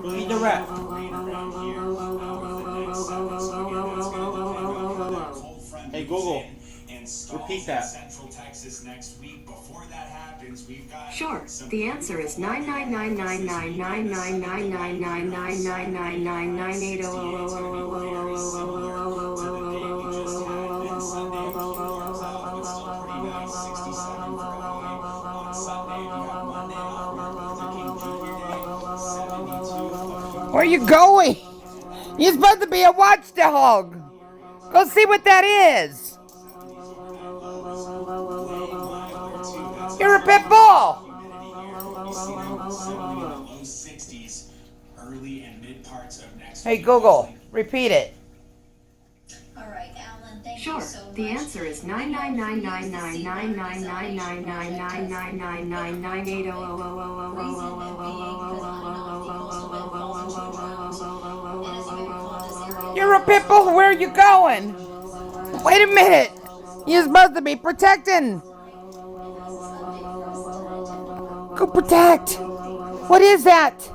Read the rep. Hey Google, repeat that. Sure. The answer is 99999999999999999999999999999999999999999999999999999999999999999999999999999999999. Where are you going? You're supposed to be a watchdog. Go see what that is. You're a pit bull. Hey Google, repeat it. Sure. The answer is 99999999999999999999999999999999999999999999999999999999999999999999999999999999999999999999999. You're a pit bull. Where are you going? Wait a minute. You're supposed to be protecting. Go protect. What is that?